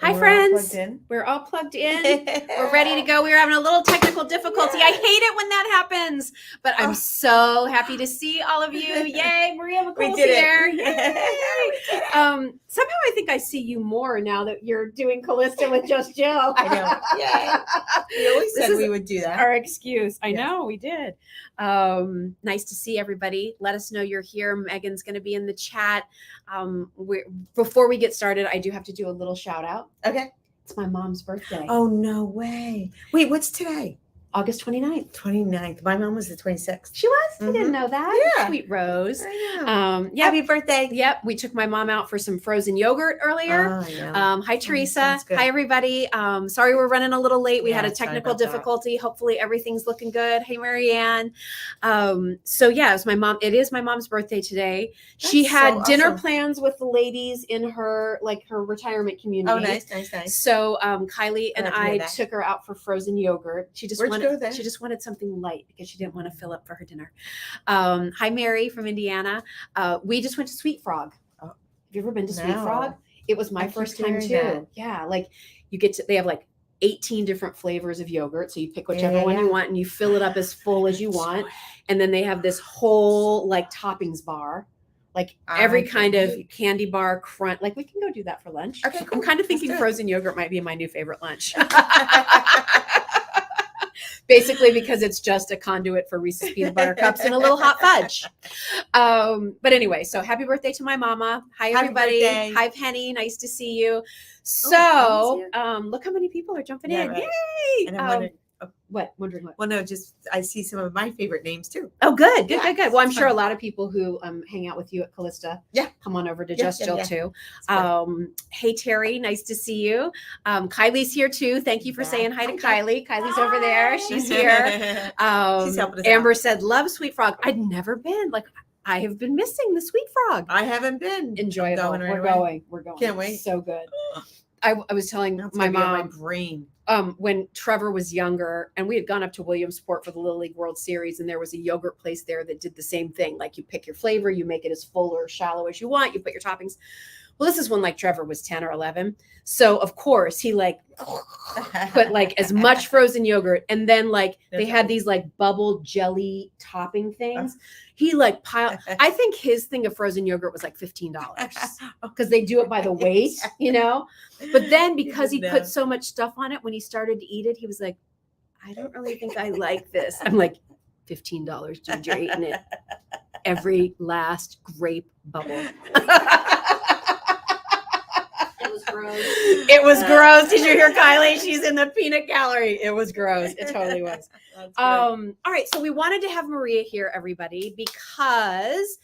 Hi, friends. We're all plugged in. We're ready to go. We were having a little technical difficulty. I hate it when that happens, but I'm so happy to see all of you. Yay, Maria McCool's here. Yay. Somehow I think I see you more now that you're doing Calista with just Jill. I know. Yay. We always said we would do that. Our excuse. I know we did. Nice to see everybody. Let us know you're here. Megan's going to be in the chat. Before we get started, I do have to do a little shout out. Okay. It's my mom's birthday. Oh, no way. Wait, what's today? August 29th. 29th. My mom was the 26th. She was? I didn't know that. Yeah. Sweet Rose. I know. Yeah. Happy birthday. Yep. We took my mom out for some frozen yogurt earlier. Oh, yeah. Hi, Teresa. Hi, everybody. Sorry we're running a little late. We had a technical difficulty. Hopefully everything's looking good. Hey, Marianne. So yeah, it is my mom's birthday today. She had dinner plans with the ladies in her retirement community. Oh, nice. So Kylie and I took her out for frozen yogurt. She just wanted something light because she didn't want to fill up for her dinner. Hi, Mary from Indiana. We just went to Sweet Frog. Have you ever been to Sweet Frog? It was my first time too. That. Yeah, like they have like 18 different flavors of yogurt. So you pick whichever one you want and you fill it up as full as you want. And then they have this whole like toppings bar. Like every kind of candy bar, crunch. Like we can go do that for lunch. Okay, cool. I'm kind of thinking frozen yogurt might be my new favorite lunch. Basically because it's just a conduit for Reese's peanut butter cups and a little hot fudge. But anyway, so happy birthday to my mama. Hi, everybody. Hi, Penny. Nice to see you. So look how many people are jumping in. Right. Yay! And I'm wondering what? Well, no, just I see some of my favorite names too. Oh, good. Well, I'm sure a lot of people who hang out with you at Calista come on over to Just Jill too. Hey, Terry, nice to see you. Kylie's here too. Thank you for saying hi to Kylie. Kylie's over there. She's here. She's helping us Amber out. said, love Sweet Frog. I'd never been. I have been missing the Sweet Frog. I haven't been. Enjoyable. We're going. Can't wait. So good. I was telling my mom. My brain. When Trevor was younger and we had gone up to Williamsport for the Little League World Series and there was a yogurt place there that did the same thing. Like you pick your flavor, you make it as full or shallow as you want. You put your toppings. Well, this is when Trevor was 10 or 11. So of course he put as much frozen yogurt and then they had these bubble jelly topping things. He piled, I think his thing of frozen yogurt was $15 because they do it by the weight, but then because he put so much stuff on it, when he started to eat it, he was like, I don't really think I like this. I'm like, $15, dude, you're eating it. Every last grape bubble. It was gross. Did you hear Kylie? She's in the peanut gallery. It was gross. It totally was. All right. So we wanted to have Maria here, everybody, because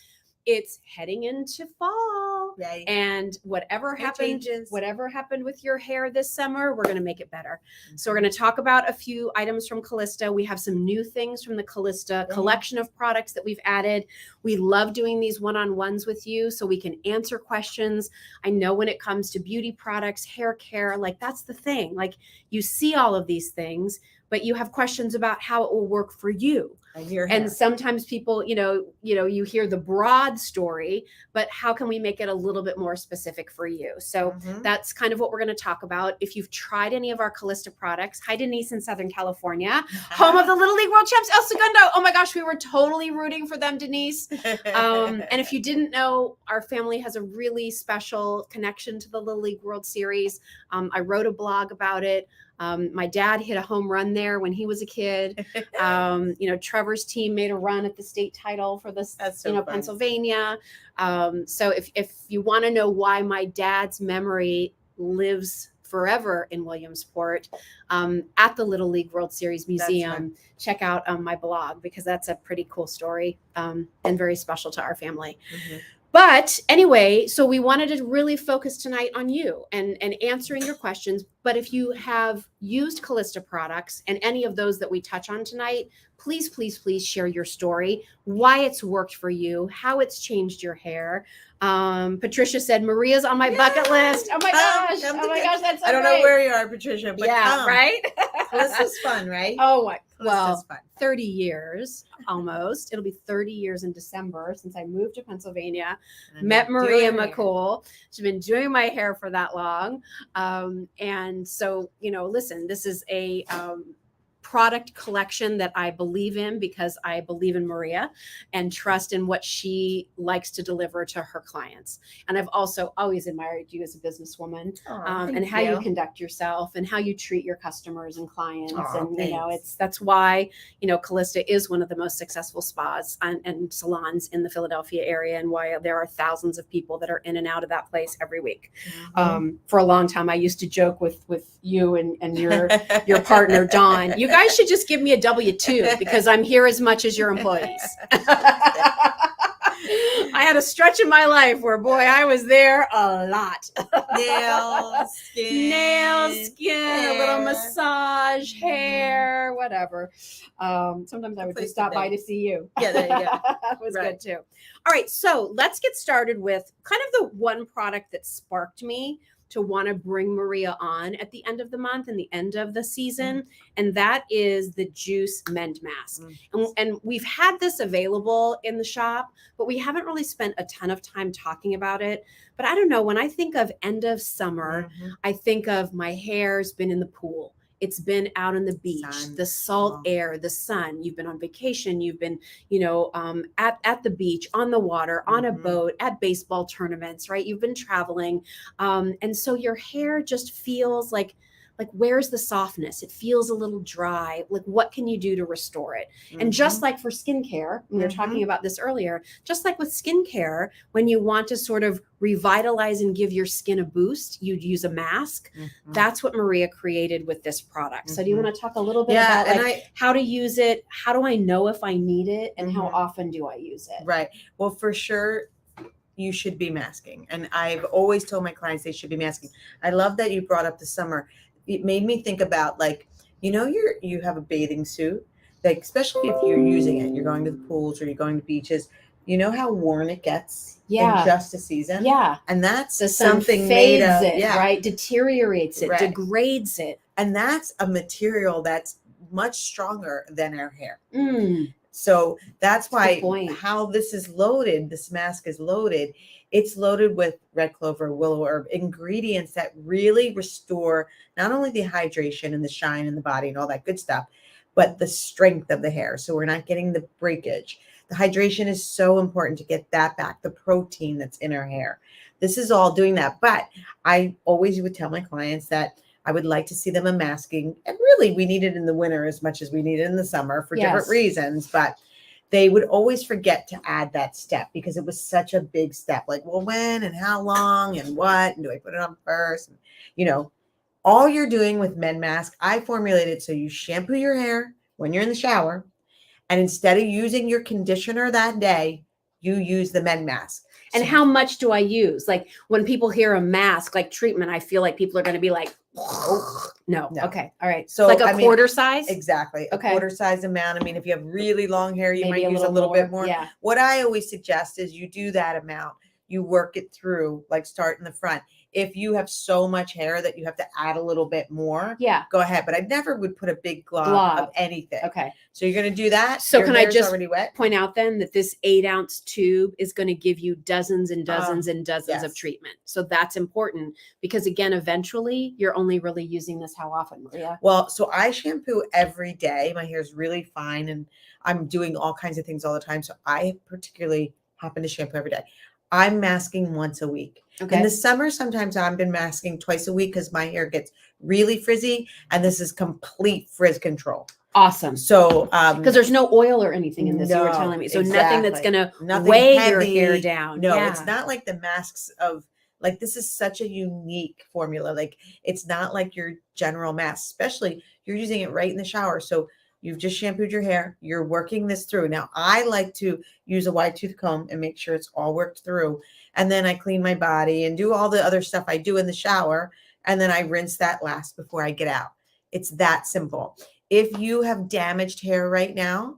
it's heading into fall. Right. And whatever happened with your hair this summer, we're going to make it better. Mm-hmm. So we're going to talk about a few items from Calista. We have some new things from the Calista collection of products that we've added. We love doing these one-on-ones with you so we can answer questions. I know when it comes to beauty products, hair care, that's the thing. You see all of these things, but you have questions about how it will work for you. And sometimes people, you hear the broad story, but how can we make it a little bit more specific for you? So that's kind of what we're going to talk about. If you've tried any of our Calista products, hi, Denise in Southern California, home of the Little League World Champs, El Segundo. Oh my gosh, we were totally rooting for them, Denise. And if you didn't know, our family has a really special connection to the Little League World Series. I wrote a blog about it. My dad hit a home run there when he was a kid. Trevor's team made a run at the state title for this, Pennsylvania. So if you want to know why my dad's memory lives forever in Williamsport, at the Little League World Series Museum, check out my blog because that's a pretty cool story and very special to our family. Mm-hmm. But anyway, so we wanted to really focus tonight on you and answering your questions. But if you have used Calista products and any of those that we touch on tonight, please, please, please share your story, why it's worked for you, how it's changed your hair. Patricia said, Maria's on my bucket list. Oh my gosh. That's so I don't know where you are, Patricia, but right? Calista's fun, right? Oh, well, Calista's fun. 30 years almost. It'll be 30 years in December since I moved to Pennsylvania. Met Maria McCool. She's been doing my hair for that long. And so, listen, this is a product collection that I believe in because I believe in Maria and trust in what she likes to deliver to her clients. And I've also always admired you as a businesswoman, and how you conduct yourself and how you treat your customers and clients. And that's why Calista is one of the most successful spas and salons in the Philadelphia area, and why there are thousands of people that are in and out of that place every week. For a long time, I used to joke with you and your partner Dawn. You guys should just give me a W-2 because I'm here as much as your employees. I had a stretch in my life where, boy, I was there a lot. Nails, skin, a little massage, hair, whatever. Sometimes I would just stop by to see you. Yeah, there you go. That was good too. All right, so let's get started with kind of the one product that sparked me to want to bring Maria on at the end of the month and the end of the season. And that is the Juice Mend Mask. And we've had this available in the shop, but we haven't really spent a ton of time talking about it. But I don't know, when I think of end of summer, I think of my hair's been in the pool. It's been out on the beach, the salt air, the sun. You've been on vacation. You've been, at the beach, on the water, on a boat, at baseball tournaments, right? You've been traveling. And so your hair just feels like where's the softness? It feels a little dry. Like, what can you do to restore it? And just like for skincare, we were talking about this earlier, just like with skincare, when you want to sort of revitalize and give your skin a boost, you'd use a mask. That's what Maria created with this product. So do you want to talk a little bit about how to use it? How do I know if I need it? And how often do I use it? Right. Well, for sure, you should be masking. And I've always told my clients they should be masking. I love that you brought up the summer. It made me think about, you have a bathing suit, especially if you're using it, you're going to the pools or you're going to beaches, you know how worn it gets in just a season? Yeah. And that's something made of it, right? Deteriorates it, degrades it. And that's a material that's much stronger than our hair. So that's why how this is loaded, this mask is loaded. It's loaded with red clover, willow herb, ingredients that really restore not only the hydration and the shine in the body and all that good stuff, but the strength of the hair. So we're not getting the breakage. The hydration is so important to get that back, the protein that's in our hair. This is all doing that. But I always would tell my clients that I would like to see them unmasking. And really, we need it in the winter as much as we need it in the summer for different reasons. But they would always forget to add that step because it was such a big step. Like, well, when and how long and what? And do I put it on first? And, all you're doing with Mend Mask, I formulated so you shampoo your hair when you're in the shower. And instead of using your conditioner that day, you use the Mend Mask. And how much do I use? Like, when people hear a mask, like treatment, I feel like people are going to be like, no. Okay. All right. So like a quarter size? Exactly. A quarter size amount. I mean, if you have really long hair, you Maybe might use a little bit more. Yeah. What I always suggest is you do that amount. You work it through, like start in the front. If you have so much hair that you have to add a little bit more, go ahead. But I never would put a big glob of anything. Okay. So you're going to do that. So can I just point out then that this 8-ounce tube is going to give you dozens and dozens and dozens of treatment. So that's important because, again, eventually you're only really using this how often, Maria? Well, so I shampoo every day. My hair is really fine and I'm doing all kinds of things all the time. So I particularly happen to shampoo every day. I'm masking once a week. Okay. In the summer, sometimes I've been masking twice a week because my hair gets really frizzy, and this is complete frizz control. Awesome. So, because there's no oil or anything in this, you were telling me. So nothing that's going to weigh your hair down. No, it's not like the masks of, like, this is such a unique formula. Like, it's not like your general mask, especially you're using it right in the shower. So you've just shampooed your hair. You're working this through. Now, I like to use a wide tooth comb and make sure it's all worked through. And then I clean my body and do all the other stuff I do in the shower. And then I rinse that last before I get out. It's that simple. If you have damaged hair right now,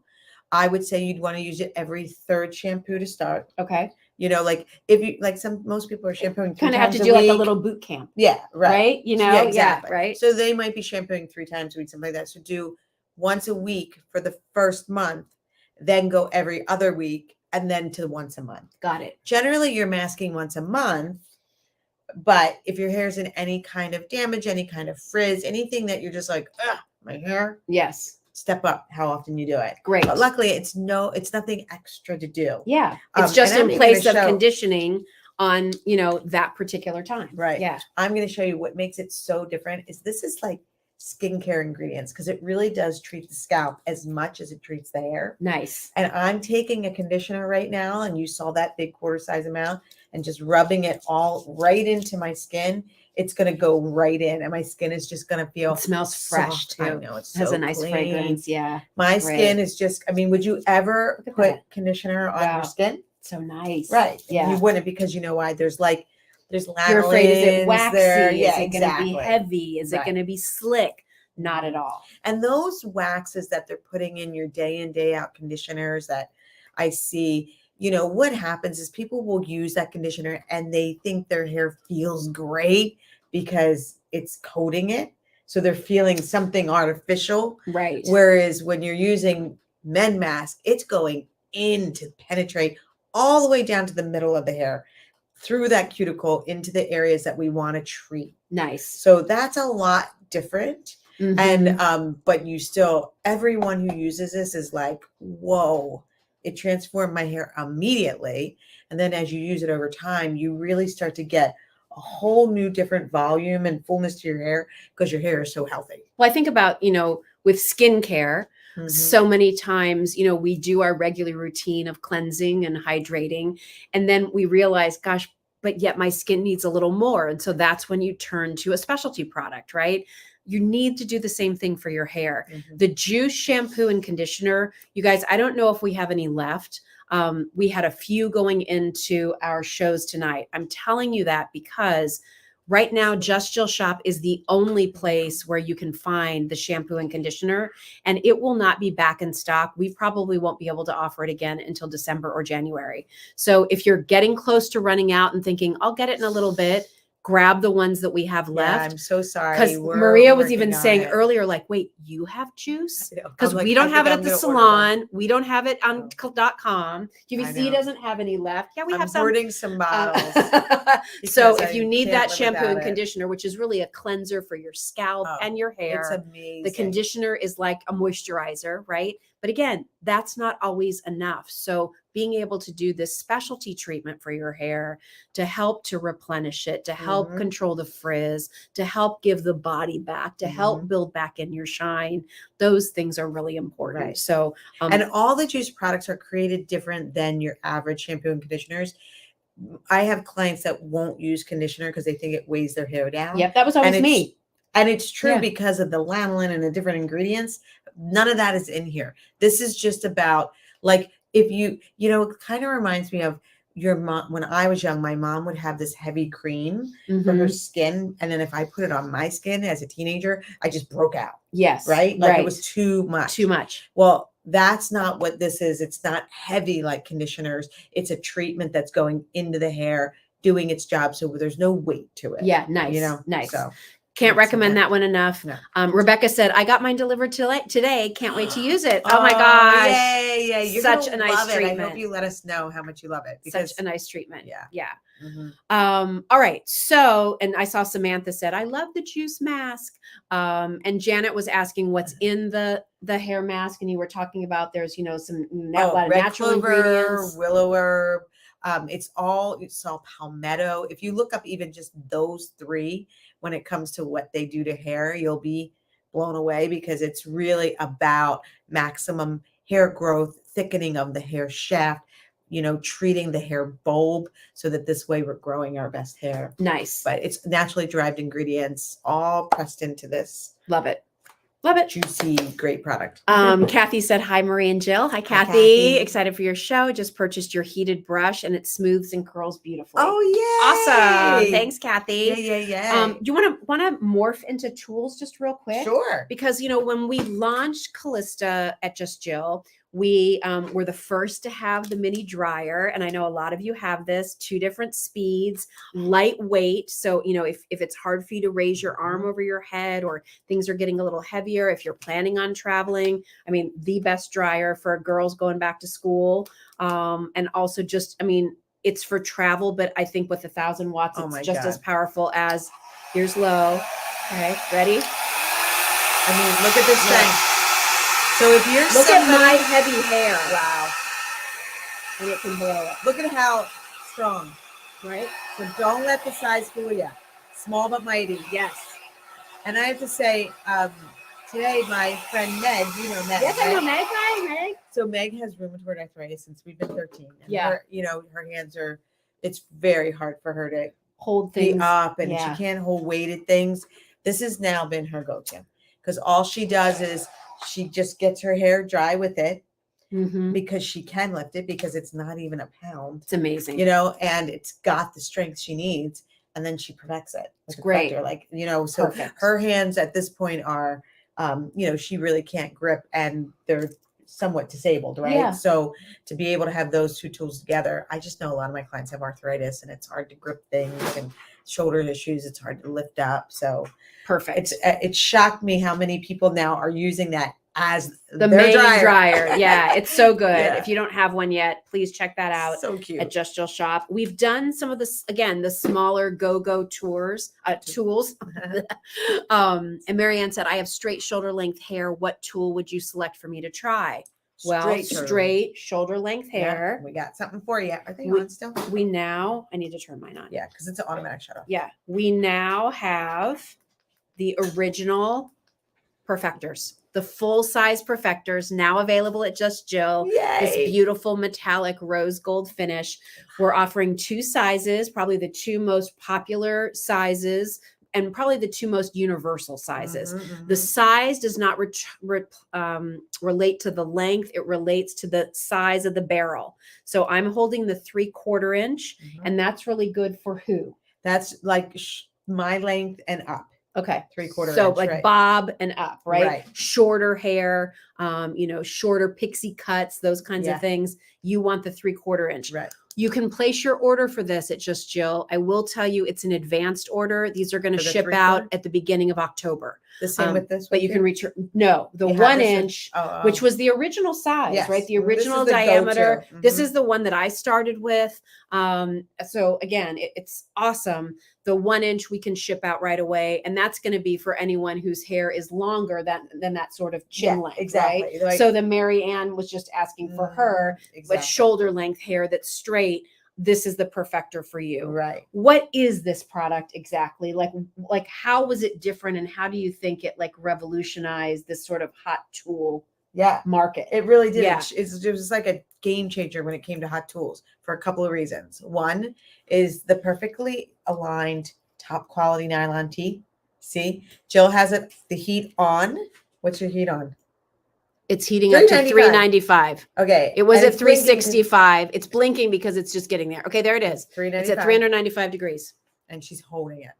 I would say you'd want to use it every third shampoo to start. Okay. You know, like if you like most people are shampooing 3 Kind of have times to a do like a week. little boot camp. Yeah, right. Right? You know, Yeah, exactly. right. So they might be shampooing 3 times a week, something like that. So do once a week for the first month, then go every other week, and then to once a month. Got it. Generally, you're masking once a month, but if your hair's in any kind of damage, any kind of frizz, anything that you're just like, ugh, my hair. Yes. Step up how often you do it. Great. But luckily, it's nothing extra to do. Yeah. It's just in place of conditioning on, you know, that particular time. Right. Yeah. I'm going to show you what makes it so different is this is like skincare ingredients because it really does treat the scalp as much as it treats the hair. Nice. And I'm taking a conditioner right now, and you saw that big quarter size amount, and just rubbing it all right into my skin. It's going to go right in, and my skin is just going to feel. It smells fresh too. I know, it has so a nice clean. fragrance. Yeah. My skin is just. I mean, would you ever put conditioner on your skin? So nice. Right. Yeah. You wouldn't, because you know why? There's lanolins. You're afraid, is it waxy? There. Is Yeah, it going to be heavy? Is it going to be slick? Not at all. And those waxes that they're putting in your day in, day out conditioners that I see, you know, what happens is people will use that conditioner and they think their hair feels great because it's coating it. So they're feeling something artificial. Right. Whereas when you're using Men Mask, it's going in to penetrate all the way down to the middle of the hair, through that cuticle into the areas that we want to treat. Nice. So that's a lot different. Mm-hmm. And but you still, everyone who uses this is like, whoa, it transformed my hair immediately. And then as you use it over time, you really start to get a whole new different volume and fullness to your hair because your hair is so healthy. Well, I think about, you know, with skincare, so many times, you know, we do our regular routine of cleansing and hydrating, and then we realize, gosh, but yet my skin needs a little more. And so that's when you turn to a specialty product, right? You need to do the same thing for your hair. The Juice shampoo and conditioner, you guys, I don't know if we have any left. We had a few going into our shows tonight. I'm telling you that because right now, Just Jill Shop is the only place where you can find the shampoo and conditioner, and it will not be back in stock. We probably won't be able to offer it again until December or January. So if you're getting close to running out and thinking, I'll get it in a little bit, grab the ones that we have left. Yeah, I'm so sorry. Because Maria was even saying earlier, like, wait, you have juice? Because we don't have it at the salon. We don't have it on .com. QVC doesn't have any left. Yeah, we have some. I'm hoarding some bottles. So if you need that shampoo and conditioner, which is really a cleanser for your scalp and your hair, it's amazing. The conditioner is like a moisturizer, right? But again, that's not always enough. So being able to do this specialty treatment for your hair to help to replenish it, to help control the frizz, to help give the body back, to help build back in your shine, those things are really important. Right. So, and all the Juice products are created different than your average shampoo and conditioners. I have clients that won't use conditioner because they think it weighs their hair down. Yep, that was always me. And it's true because of the lanolin and the different ingredients. None of that is in here. This is just about, like, if you know, it kind of reminds me of your mom. When I was young, my mom would have this heavy cream for her skin. And then if I put it on my skin as a teenager, I just broke out. Yes. Right? Like it was too much. Too much. Well, that's not what this is. It's not heavy like conditioners. It's a treatment that's going into the hair, doing its job. So there's no weight to it. Yeah. Nice. You know, nice. So. Can't recommend that one enough. No. Rebecca said, I got mine delivered today. Can't wait to use it. Oh my gosh. Yay. You're such a nice treatment. I hope you let us know how much you love it. Such a nice treatment. Yeah. Yeah. All right. So, and I saw Samantha said, I love the Juice mask. And Janet was asking what's in the hair mask. And you were talking about there's, you know, some lot of natural ingredients. Willow herb. It's all palmetto. If you look up even just those three, when it comes to what they do to hair, you'll be blown away because it's really about maximum hair growth, thickening of the hair shaft, you know, treating the hair bulb so that this way we're growing our best hair. Nice. But it's naturally derived ingredients all pressed into this. Love it. Love it. Juicy, great product. Kathy said, hi, Marie and Jill. Hi, Kathy. Excited for your show. Just purchased your heated brush and it smooths and curls beautifully. Oh, yeah. Awesome. Thanks, Kathy. Yeah. You want to morph into tools just real quick? Sure. Because, you know, when we launched Calista at Just Jill, We were the first to have the mini dryer. And I know a lot of you have this, 2 different speeds, lightweight. So, you know, if it's hard for you to raise your arm over your head or things are getting a little heavier, if you're planning on traveling, I mean, the best dryer for girls going back to school. And also just, I mean, it's for travel, but I think with 1,000 watts, it's just as powerful as, here's low. Okay, ready? I mean, look at this strength. So if you're look at my heavy hair. Wow. And it can blow it. Look at how strong. Right? So don't let the size fool you. Small but mighty. Yes. And I have to say, today my friend Meg, you know Meg. Yes, I know Meg. Hi, Meg. So Meg has rheumatoid arthritis since we've been 13. And yeah. her, you know, her hands are, it's very hard for her to hold things up, and she can't hold weighted things. This has now been her go-to, because all she does is she just gets her hair dry with it, because she can lift it, because it's not even a pound. It's amazing. You know, and it's got the strength she needs. And then she perfects it. It's great. Perfector. Like, you know, so her hands at this point are, you know, she really can't grip, and they're somewhat disabled, right? Yeah. So to be able to have those 2 tools together, I just know a lot of my clients have arthritis, and it's hard to grip things, and shoulder issues. It's hard to lift up. So perfect. It shocked me how many people now are using that as the their main dryer. Yeah, it's so good. Yeah. If you don't have one yet, please check that out. So cute. At Just Jill Shop. We've done some of this, again, the smaller go-go tools. And Marianne said, I have straight shoulder length hair. What tool would you select for me to try? Well, straight shoulder length hair. Yeah, we got something for you. Are they on still? We now, I need to turn mine on. Yeah, because it's an automatic shut off. Yeah, we now have the original Perfectors. The full-size Perfectors now available at Just Jill. Yay. This beautiful metallic rose gold finish. We're offering 2 sizes, probably the 2 most popular sizes, and probably the 2 most universal sizes. The size does not relate to the length. It relates to the size of the barrel. So I'm holding the 3/4 inch, and that's really good for who? That's like my length and up. Okay. 3/4 So inch, like bob and up, right? Right. Shorter hair, you know, shorter pixie cuts, those kinds of things. You want the 3/4 inch. Right. You can place your order for this at Just Jill. I will tell you it's an advanced order. These are going to ship out at the beginning of October. The same with this one? But you can reach the 1 inch, which was the original size, right? The original diameter. This is the one that I started with. So again, it's awesome. The 1 inch we can ship out right away. And that's going to be for anyone whose hair is longer than that sort of chin length. Exactly. Right? So the Mary Ann was just asking for her with shoulder length hair that's straight. This is the Perfector for you. Right. What is this product exactly? Like how was it different, and how do you think it like revolutionized this sort of hot tool market? It really did. Yeah. It was like a game changer when it came to hot tools for a couple of reasons. One is the perfectly aligned top quality nylon tee. See, Jill has the heat on. What's your heat on? It's heating up to 395. Okay. It was at 365. It's blinking because it's just getting there. Okay, there it is. It's at 395 degrees. And she's holding it.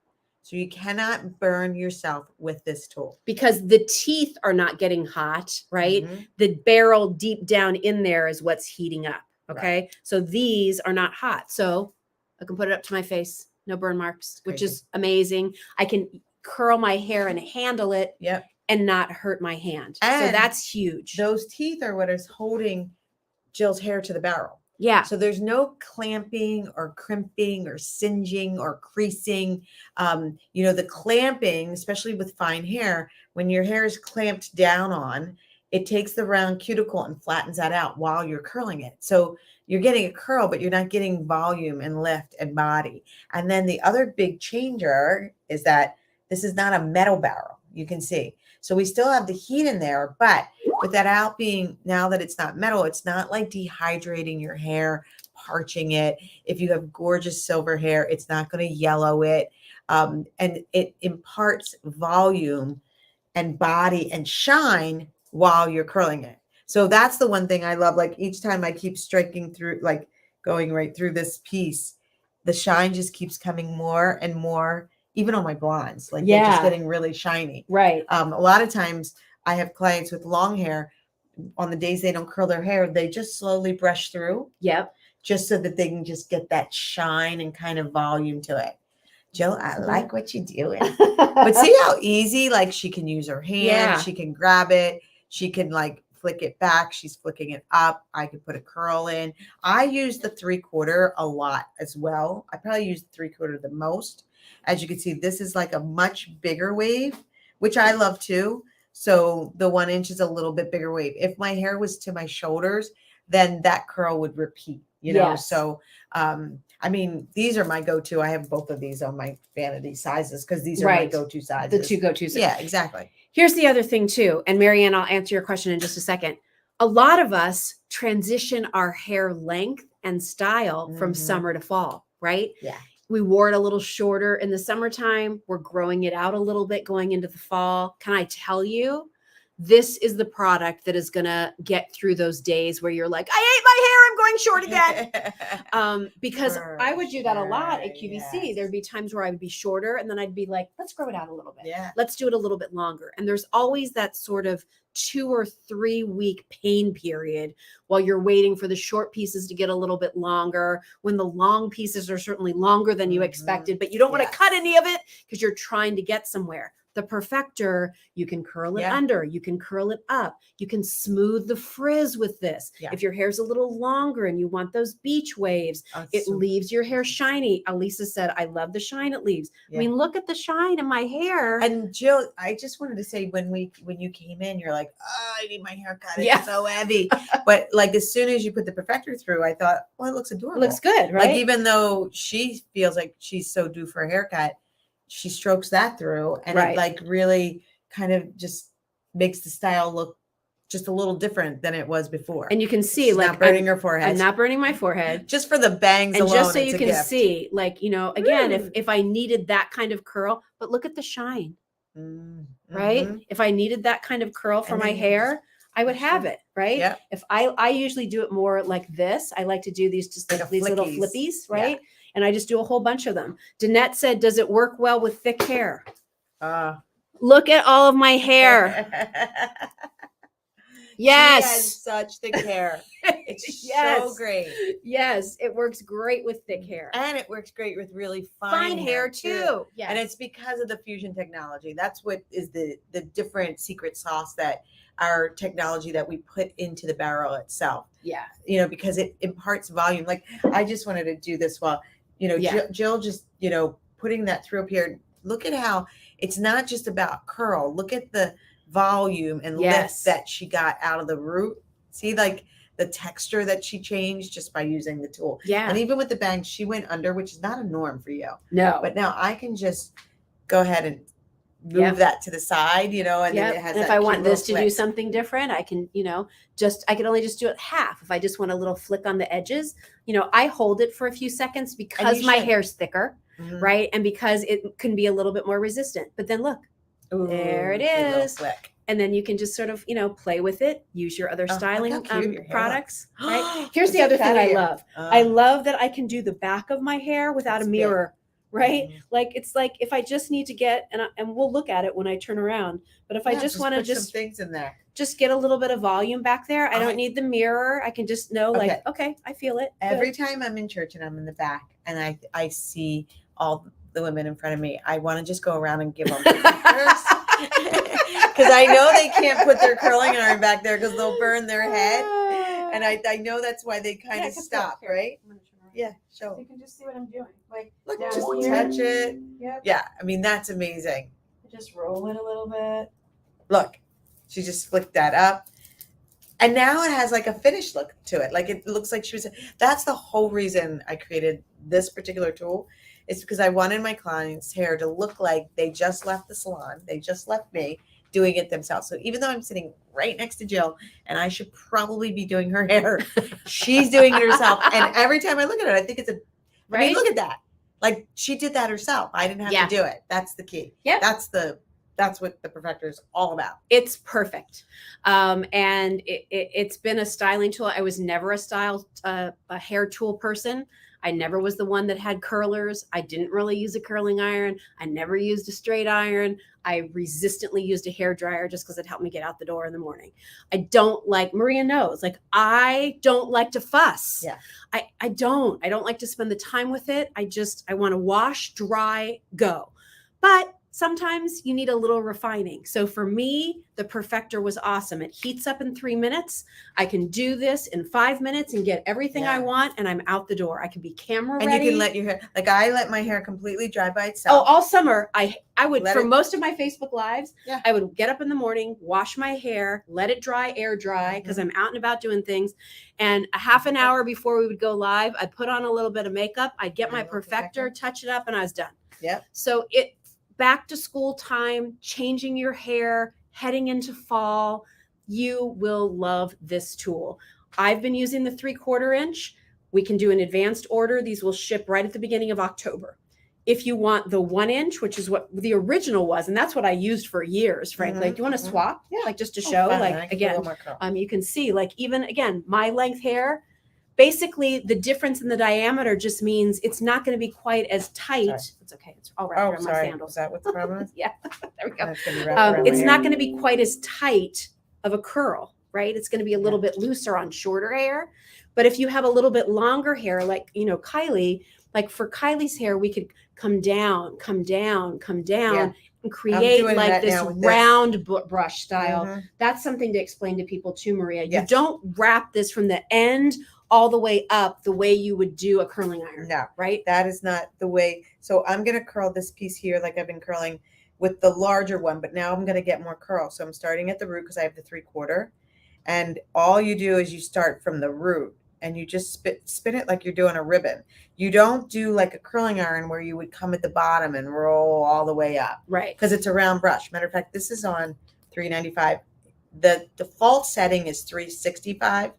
So you cannot burn yourself with this tool. Because the teeth are not getting hot, right? The barrel deep down in there is what's heating up. Okay. Right. So these are not hot. So I can put it up to my face. No burn marks, which is amazing. I can curl my hair and handle it. Yep. And not hurt my hand. And so that's huge. Those teeth are what is holding Jill's hair to the barrel. Yeah. So there's no clamping or crimping or singeing or creasing. You know, the clamping, especially with fine hair, when your hair is clamped down on, it takes the round cuticle and flattens that out while you're curling it. So you're getting a curl, but you're not getting volume and lift and body. And then the other big changer is that this is not a metal barrel. You can see. So we still have the heat in there, but with that out being, now that it's not metal, it's not like dehydrating your hair, parching it. If you have gorgeous silver hair, it's not going to yellow it. And it imparts volume and body and shine while you're curling it. So that's the one thing I love. Like each time I keep striking through, like going right through this piece, the shine just keeps coming more and more. Even on my blondes, like they're just getting really shiny. Right. A lot of times I have clients with long hair on the days they don't curl their hair, they just slowly brush through. Yep. Just so that they can just get that shine and kind of volume to it. Jill, I like what you're doing. But see how easy, like she can use her hand, she can grab it, she can like flick it back, she's flicking it up. I could put a curl in. I use the 3/4 a lot as well. I probably use the 3/4 the most. As you can see, this is like a much bigger wave, which I love too. So the 1 inch is a little bit bigger wave. If my hair was to my shoulders, then that curl would repeat, you know? Yes. So, I mean, these are my go-to. I have both of these on my vanity sizes because these are my go-to sizes. The 2 go-tos. Yeah, exactly. Here's the other thing too. And Marianne, I'll answer your question in just a second. A lot of us transition our hair length and style from summer to fall, right? Yeah. We wore it a little shorter in the summertime. We're growing it out a little bit going into the fall. Can I tell you, this is the product that is going to get through those days where you're like, I ate my hair, I'm going short again. Because I would do that a lot at QVC. Yes. There'd be times where I would be shorter and then I'd be like, let's grow it out a little bit. Yeah. Let's do it a little bit longer. And there's always that sort of 2 or 3 week pain period while you're waiting for the short pieces to get a little bit longer, when the long pieces are certainly longer than you expected, but you don't want to cut any of it because you're trying to get somewhere. The Perfector, you can curl it under, you can curl it up, you can smooth the frizz with this. Yeah. If your hair's a little longer and you want those beach waves, it leaves your hair shiny. Alisa said, I love the shine it leaves. Yeah. I mean, look at the shine in my hair. And Jill, I just wanted to say, when you came in, you're like, oh, I need my hair cut. It's so heavy. But like, as soon as you put the Perfector through, I thought, well, it looks adorable. It looks good, right? Like, even though she feels like she's so due for a haircut, she strokes that through, and it like really kind of just makes the style look just a little different than it was before. And you can see, she's like, not burning her forehead. I'm not burning my forehead. Just for the bangs and alone, just so you can see, like, you know, again, if I needed that kind of curl, but look at the shine, right? If I needed that kind of curl for my hair, I would have it, right? Yep. If I usually do it more like this. I like to do these just like these little flippies, right? Yeah. And I just do a whole bunch of them. Danette said, does it work well with thick hair? Look at all of my hair. Yes. She has such thick hair. It's so great. Yes, it works great with thick hair. And it works great with really fine hair too. Yes. And it's because of the fusion technology. That's what is the different secret sauce, that our technology that we put into the barrel itself. Yeah. You know, because it imparts volume. Like, I just wanted to do this while, you know, Jill just, you know, putting that through up here. Look at how it's not just about curl. Look at the volume and lift that she got out of the root. See, like, the texture that she changed just by using the tool. Yeah. And even with the bangs, she went under, which is not a norm for you. No. But now I can just go ahead and move that to the side, you know, and then it has, and if I want this to do something different, I can, you know, I can only just do it half. If I just want a little flick on the edges, you know, I hold it for a few seconds because my hair's thicker, right? And because it can be a little bit more resistant. But then look, there it is. And then you can just sort of, you know, play with it, use your other styling products, right? Here's the other thing I love. I love that I can do the back of my hair without a mirror. Right? Like, it's like, if I just need to get, and we'll look at it when I turn around, but if I just want to just some things in there, just get a little bit of volume back there. I don't need the mirror. I can just know, like, okay, I feel it. Every time I'm in church and I'm in the back and I see all the women in front of me, I want to just go around and give them pictures. Because I know they can't put their curling iron back there because they'll burn their head. And I know that's why they kind of stop, right? Yeah, so you can just see what I'm doing. Like, look, just touch it. Yep. Yeah, I mean, that's amazing. Just roll it a little bit. Look, she just flicked that up. And now it has like a finished look to it. Like, it looks like she was, that's the whole reason I created this particular tool. It's because I wanted my clients' hair to look like they just left the salon. They just left me doing it themselves. So even though I'm sitting right next to Jill and I should probably be doing her hair, she's doing it herself. And every time I look at it, I think it's I mean, look at that. Like, she did that herself. I didn't have to do it. That's the key. Yeah. That's what the Perfector is all about. It's perfect. And it's been a styling tool. I was never a hair tool person. I never was the one that had curlers. I didn't really use a curling iron. I never used a straight iron. I resistantly used a hair dryer just because it helped me get out the door in the morning. I don't like, Maria knows, like I don't like to fuss. Yeah. I don't like to spend the time with it. I want to wash, dry, go. But sometimes you need a little refining. So for me, the Perfector was awesome. It heats up in 3 minutes. I can do this in 5 minutes and get everything I want, and I'm out the door. I can be camera ready. And you can let your hair, like I let my hair completely dry by Oh, itself. all summer, I would, for most of my Facebook lives, Yeah. I would get up in the morning, wash my hair, let it dry, air dry, because I'm out and about doing things. And a half an hour before we would go live, I'd put on a little bit of makeup. I'd get my Perfector, touch it up, and I was done. Yep. So back to school time, changing your hair, heading into fall, you will love this tool. I've been using the 3/4 inch. We can do an advanced order. These will ship right at the beginning of October. If you want the 1 inch, which is what the original was, and that's what I used for years, frankly. Do you want to swap? Yeah. Like just to show, like again, you can see, like even again, my length hair, basically the difference in the diameter just means it's not going to be quite as tight. Sorry. It's okay. It's all wrapped around my sandals. Is that what the problem is? Yeah, there we go. It's not going to be quite as tight of a curl, right? It's going to be a little bit looser on shorter hair. But if you have a little bit longer hair, like, Kylie, like for Kylie's hair, we could come down, and create like this round brush style. That's something to explain to people too, Maria. You don't wrap this from the end all the way up the way you would do a curling iron. No, right? That is not the way. So I'm going to curl this piece here like I've been curling with the larger one, but now I'm going to get more curl. So I'm starting at the root because I have the 3/4. And all you do is you start from the root and you just spin it like you're doing a ribbon. You don't do like a curling iron where you would come at the bottom and roll all the way up. Right. Because it's a round brush. Matter of fact, this is on 395. The default setting is 365.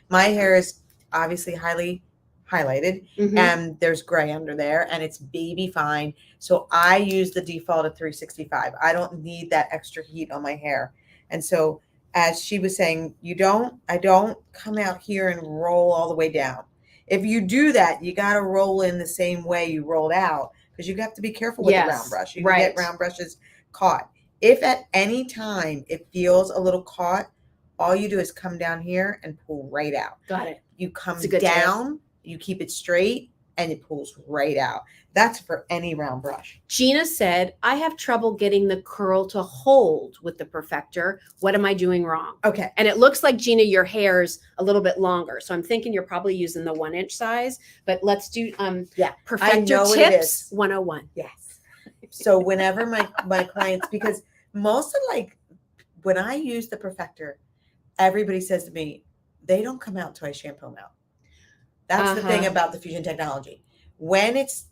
My hair is obviously highly highlighted and there's gray under there and it's baby fine. So I use the default of 365. I don't need that extra heat on my hair. And so as she was saying, I don't come out here and roll all the way down. If you do that, you got to roll in the same way you rolled out because you have to be careful with the round brush. You can get round brushes caught. If at any time it feels a little caught, all you do is come down here and pull right out. Got it. You come down, you keep it straight, and it pulls right out. That's for any round brush. Gina said, I have trouble getting the curl to hold with the Perfector. What am I doing wrong? Okay. And it looks like, Gina, your hair's a little bit longer. So I'm thinking you're probably using the 1 inch size, but let's do Perfector tips 101. Yes. So whenever my clients, because most of when I use the Perfector, everybody says to me, they don't come out until I shampoo them out. That's the thing about the fusion technology. When it's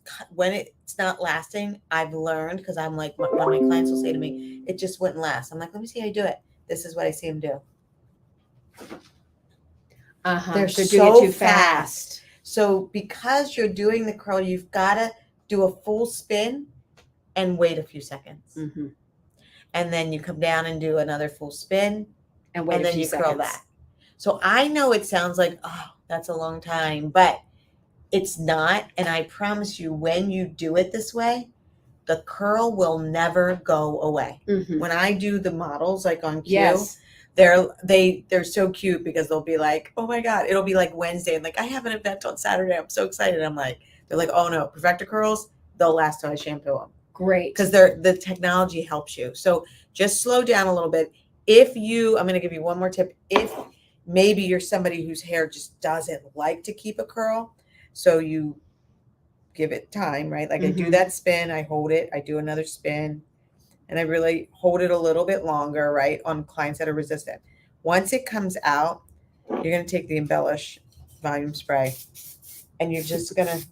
not lasting, I've learned, because I'm like, one of my clients will say to me, it just wouldn't last. I'm like, let me see how you do it. This is what I see them do. They're doing it too fast. So because you're doing the curl, you've got to do a full spin and wait a few seconds. And then you come down and do another full spin and wait a few seconds. Curl that. So I know it sounds like, oh, that's a long time, but it's not. And I promise you, when you do it this way, the curl will never go away. When I do the models like on Q, they're so cute because they'll be like, oh my God, it'll be like Wednesday. And like, I have an event on Saturday. I'm so excited. I'm like, they're like, oh no, Perfector curls, they'll last till I shampoo them. Great. Because the technology helps you. So just slow down a little bit. I'm going to give you one more tip. If maybe you're somebody whose hair just doesn't like to keep a curl, so you give it time, right? Like I do that spin, I hold it, I do another spin, and I really hold it a little bit longer, right? On clients that are resistant. Once it comes out, you're going to take the Embellish volume spray and you're just going to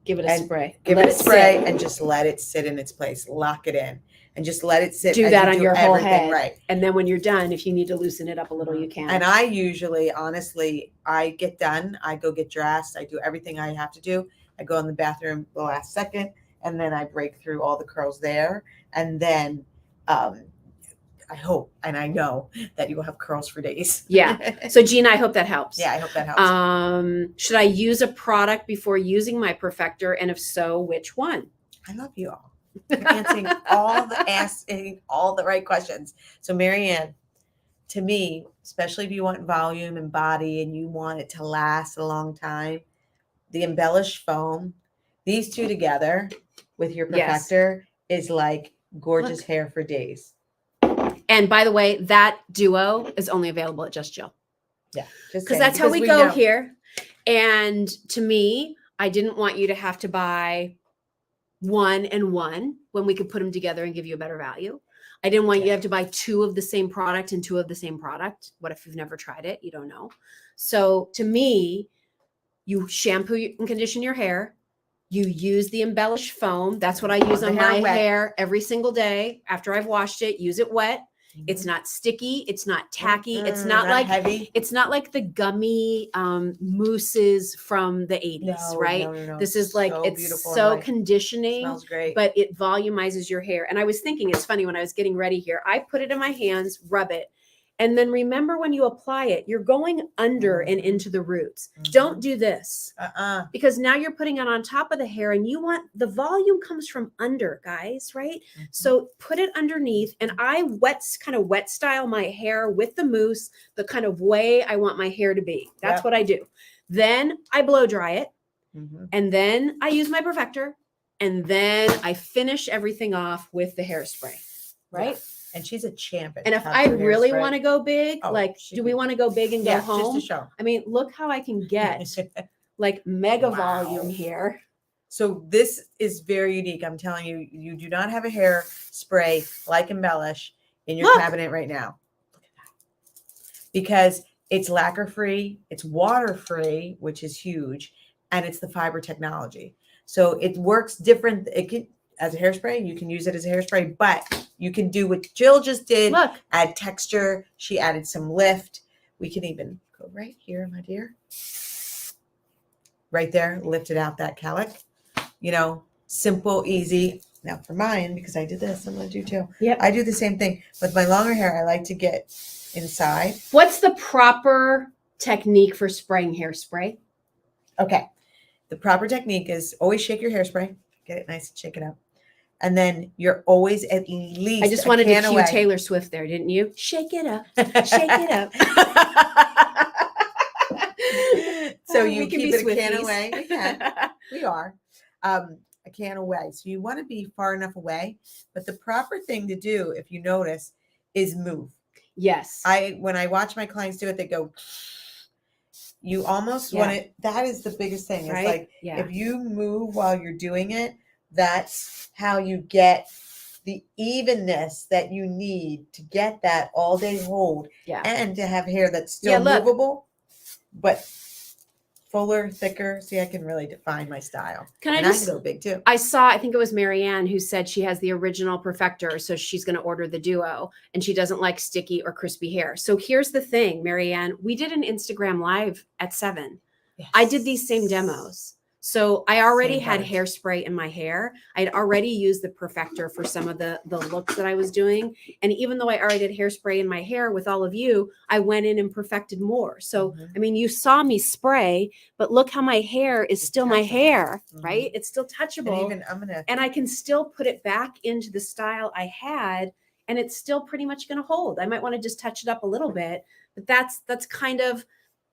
give it a spray. Give it a spray and just let it sit in its place. Lock it in and just let it sit. Do that on your whole head. Right. And then when you're done, if you need to loosen it up a little, you can. And I usually, honestly, I get done. I go get dressed. I do everything I have to do. I go in the bathroom the last second, and then I break through all the curls there. And then I hope and I know that you will have curls for days. Yeah. So Gina, I hope that helps. Yeah, I hope that helps. Should I use a product before using my Perfector? And if so, which one? I love you all. You're asking all the right questions. So Marianne, to me, especially if you want volume and body and you want it to last a long time, the embellish foam, these two together with your Perfector is like gorgeous hair for days. And by the way, that duo is only available at Just Jill. Yeah. Because that's how we go here. And to me, I didn't want you to have to buy one and one when we could put them together and give you a better value. I didn't want you to have to buy two of the same product and two of the same product. What if you've never tried it? You don't know. So to me, you shampoo and condition your hair. You use the embellish foam. That's what I use on my hair every single day after I've washed it. Use it wet. It's not sticky. It's not tacky. It's not like heavy. It's not like the gummy mousses from the 80s, right? No. This is like, it's so conditioning. Smells great. But it volumizes your hair. And I was thinking, it's funny, when I was getting ready here, I put it in my hands, rub it. And then remember, when you apply it, you're going under and into the roots. Don't do this because now you're putting it on top of the hair and you want the volume comes from under, guys, right? So put it underneath, and I kind of wet style my hair with the mousse, the kind of way I want my hair to be. That's what I do. Then I blow dry it, and then I use my Perfector, and then I finish everything off with the hairspray, right? And she's a champion. And if I really want to go big, do we want to go big and go home? Just to show. I mean, look how I can get like mega volume here. So this is very unique. I'm telling you, you do not have a hair spray like Embellish in your cabinet right now. Look at that. Because it's lacquer free, it's water free, which is huge, and it's the fiber technology. So it works different. It can, as a hairspray, you can use it as a hairspray, but you can do what Jill just did. Look. Add texture. She added some lift. We can even go right here, my dear. Right there, lifted out that calic. You know, simple, easy. Now for mine, because I did this, I'm going to do too. Yep. I do the same thing. With my longer hair, I like to get inside. What's the proper technique for spraying hairspray? Okay. The proper technique is always shake your hairspray. Get it nice and shake it up. And then you're always at least. I just wanted to cue Taylor Swift there, didn't you? Shake it up. Shake it up. So you keep it a can away. We can. We are. A can away. So you want to be far enough away. But the proper thing to do, if you notice, is move. Yes. When I watch my clients do it, they go. You almost want it. That is the biggest thing. It's like if you move while you're doing it, that's how you get the evenness that you need to get that all day hold and to have hair that's still movable, but fuller, thicker. See, I can really define my style. I can go big too. I think it was Marianne who said she has the original Perfector, so she's going to order the duo, and she doesn't like sticky or crispy hair. So here's the thing, Marianne, we did an Instagram live at 7. Yes. I did these same demos. So I already had hairspray in my hair. I had already used the Perfector for some of the looks that I was doing. And even though I already did hairspray in my hair with all of you, I went in and perfected more. So, I mean, you saw me spray, but look how my hair is still my hair, right? It's still touchable. And I can still put it back into the style I had, and it's still pretty much going to hold. I might want to just touch it up a little bit, but that's kind of,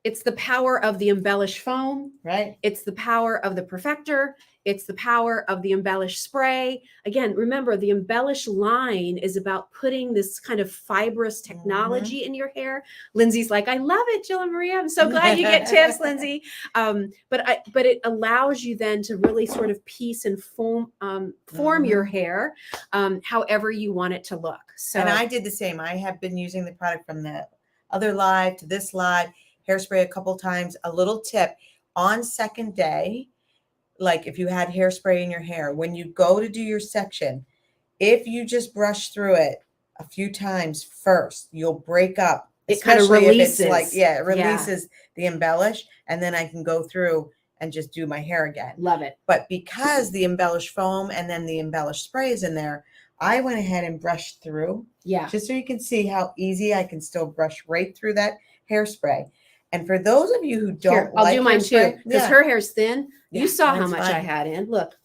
it's the power of the embellish foam, right? It's the power of the Perfector. It's the power of the embellish spray. Again, remember, the embellish line is about putting this kind of fibrous technology in your hair. Lindsay's like, I love it, Jill and Maria. I'm so glad you get tips, Lindsay. But it allows you then to really sort of piece and form your hair however you want it to look. So, and I did the same. I have been using the product from the other live to this live. Hairspray a couple times. A little tip on second day, like if you had hairspray in your hair, when you go to do your section, if you just brush through it a few times first, you'll break up. It kind of releases. It releases the embellish, and then I can go through and just do my hair again. Love it. But because the embellish foam and then the embellish spray is in there, I went ahead and brushed through. Yeah. Just so you can see how easy I can still brush right through that hairspray. And for those of you who don't I'll like do mine hairspray, too, because her hair's thin. Yeah, You saw how mine's much I fine. had in. Look.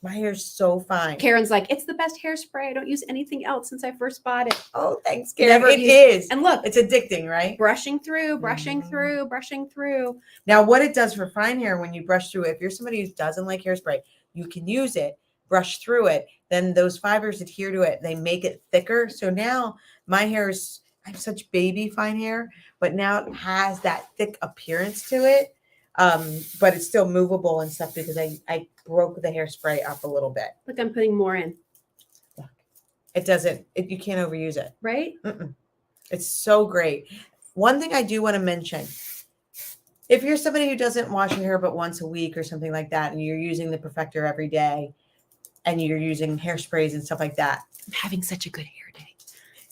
My hair's so fine. Karen's like, it's the best hairspray. I don't use anything else since I first bought it. Oh, thanks, Karen. Never It used- is. And look, It's addicting, right? brushing through, brushing Mhm. through, brushing through. Now, what it does for fine hair when you brush through it, if you're somebody who doesn't like hairspray, you can use it, brush through it. Then those fibers adhere to it. They make it thicker. So now my hair is, I have such baby fine hair, but now it has that thick appearance to it. But it's still movable and stuff because I broke the hairspray up a little bit. Look, I'm putting more in. It doesn't, you can't overuse it. Right? It's so great. One thing I do want to mention, if you're somebody who doesn't wash your hair but once a week or something like that, and you're using the Perfector every day and you're using hairsprays and stuff like that. I'm having such a good hair day.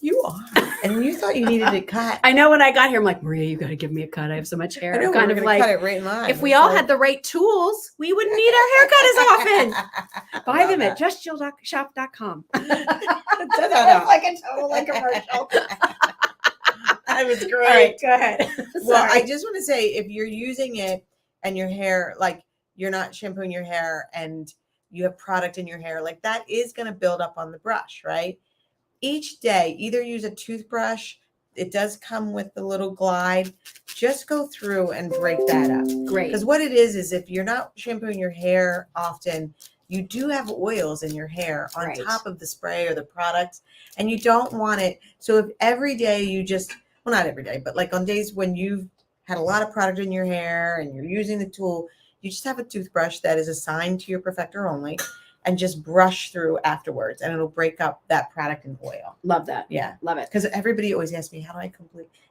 You are. And you thought you needed it cut. I know when I got here, I'm like, Maria, you got to give me a cut. I have so much hair. I know, I'm kind we're of gonna like, cut it right in line. if we all had the right tools, we wouldn't need our haircut as often. Buy them at justjillshop.com. That was like a total commercial. That was great. All right, go ahead. Well, I just want to say, if you're using it and your hair, like you're not shampooing your hair and you have product in your hair, like that is going to build up on the brush, right? Each day, either use a toothbrush. It does come with the little glide. Just go through and break that up. Great. Because what it is if you're not shampooing your hair often, you do have oils in your hair on top of the spray or the products, and you don't want it. So if every day you just, well, not every day, but like on days when you've had a lot of product in your hair and you're using the tool, you just have a toothbrush that is assigned to your Perfector only and just brush through afterwards, and it'll break up that product and oil. Love that. Yeah. Love it. Because everybody always asks me, how do I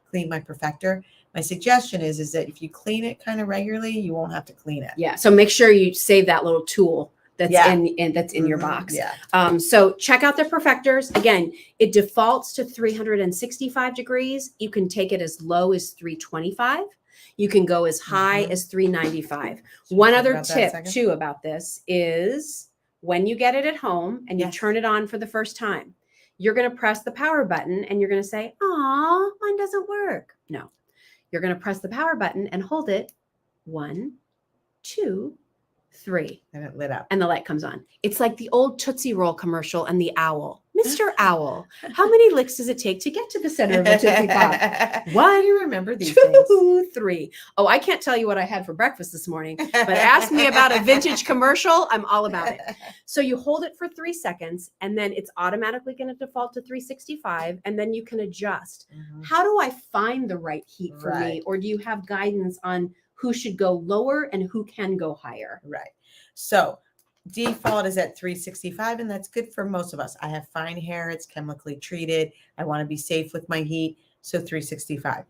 clean my Perfector? My suggestion is that if you clean it kind of regularly, you won't have to clean it. Yeah. So make sure you save that little tool that's in your box. Yeah. So check out the Perfectors. Again, it defaults to 365 degrees. You can take it as low as 325. You can go as high as 395. One other tip too about this is when you get it at home and you turn it on for the first time, you're going to press the power button and you're going to say, "Aw, mine doesn't work." No, you're going to press the power button and hold it 1, 2, 3. And it lit up. And the light comes on. It's like the old Tootsie Roll commercial and the owl. Mr. Owl, how many licks does it take to get to the center of a Tootsie Pop? 1, you remember these 2, 3. Oh, I can't tell you what I had for breakfast this morning, but ask me about a vintage commercial. I'm all about it. So you hold it for 3 seconds, and then it's automatically going to default to 365, and then you can adjust. How do I find the right heat for me? Or do you have guidance on who should go lower and who can go higher? Right. So default is at 365, and that's good for most of us. I have fine hair. It's chemically treated. I want to be safe with my heat. So 365.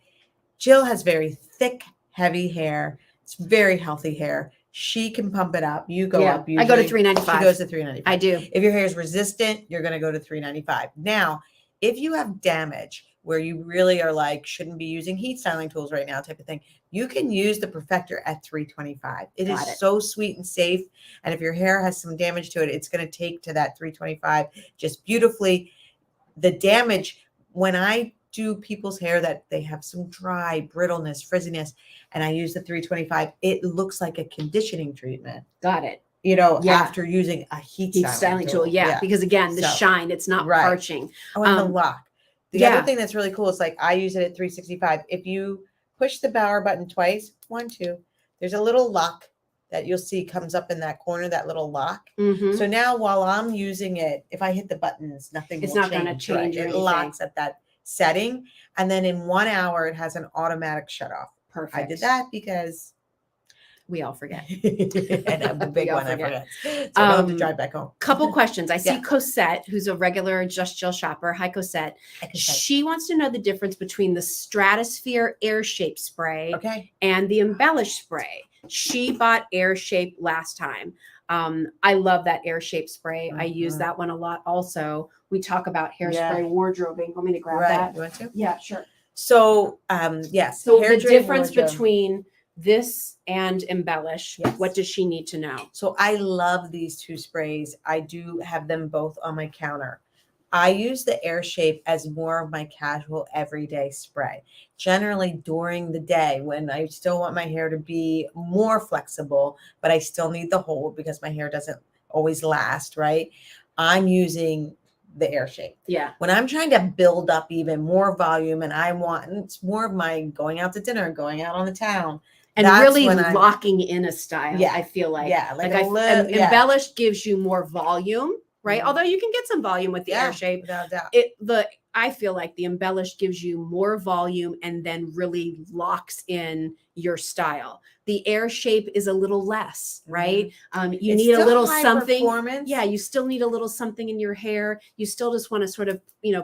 Jill has very thick, heavy hair. It's very healthy hair. She can pump it up. You go up. Usually. I go to 395. She goes to 395. I do. If your hair is resistant, you're going to go to 395. Now, if you have damage where you really are like, shouldn't be using heat styling tools right now type of thing, you can use the Perfector at 325. It is so sweet and safe. And if your hair has some damage to it, it's going to take to that 325 just beautifully. The damage, when I do people's hair that they have some dry, brittleness, frizziness, and I use the 325, it looks like a conditioning treatment. Got it. You know, after using a heat styling tool. Yeah. Because again, the shine, it's not parching. Oh, and the lock. The other thing that's really cool is like I use it at 365. If you push the power button twice, 1, 2, there's a little lock that you'll see comes up in that corner, that little lock. So now while I'm using it, if I hit the buttons, it's not going to change. It locks at that setting. And then in 1 hour, it has an automatic shut off. Perfect. I did that because we all forget. And I'm the big one, I forget. So I don't have to drive back home. Couple questions. I see Cosette, who's a regular Just Jill shopper. Hi, Cosette. She wants to know the difference between the Stratosphere Air Shape Spray and the Embellish Spray. She bought Air Shape last time. I love that Air Shape Spray. I use that one a lot also. We talk about hairspray wardrobing. Want me to grab that? You want to? Yeah, sure. So, yes. So the difference between this and Embellish, what does she need to know? So I love these two sprays. I do have them both on my counter. I use the Air Shape as more of my casual everyday spray. Generally during the day when I still want my hair to be more flexible, but I still need the hold because my hair doesn't always last, right? I'm using the Air Shape. Yeah. When I'm trying to build up even more volume and it's more of my going out to dinner, going out on the town. And really locking in a style, yeah, I feel like. Yeah, embellish gives you more volume, right? Mm-hmm. Although you can get some volume with the Air Shape. Without doubt. I feel like the embellish gives you more volume and then really locks in your style. The Air Shape is a little less, right? You need a little something. Yeah, you still need a little something in your hair. You still just want to sort of,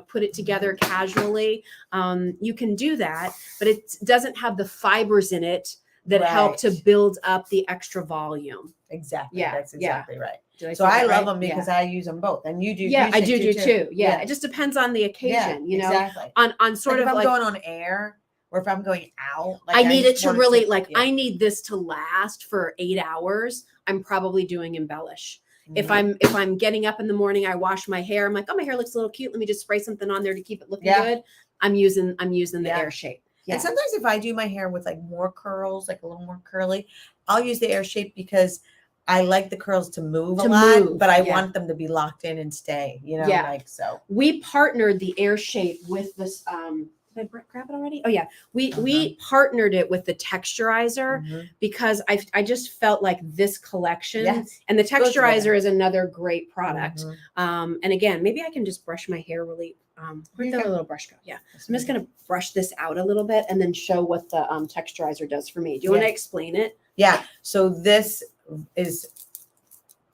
put it together casually. You can do that, but it doesn't have the fibers in it that help to build up the extra volume. Exactly. Yeah, that's exactly right. So I love them because I use them both, and you do. Yeah, I do too. Yeah, it just depends on the occasion. Exactly. On sort of if I'm going on air, or if I'm going out. I need it to really I need this to last for 8 hours. I'm probably doing embellish. Mm-hmm. If I'm getting up in the morning, I wash my hair. I'm like, oh, my hair looks a little cute. Let me just spray something on there to keep it looking good. I'm using the Air Shape. Yeah. And sometimes if I do my hair with like more curls, like a little more curly, I'll use the Air Shape because I like the curls to move a lot, but I want them to be locked in and stay, so. We partnered the Air Shape with this, did I grab it already? Oh yeah. We partnered it with the texturizer because I just felt like this collection and the texturizer is another great product. And again, maybe I can just brush my hair really, where'd the little brush go? Yeah. I'm just going to brush this out a little bit and then show what the texturizer does for me. Do you want to explain it? Yeah. So this is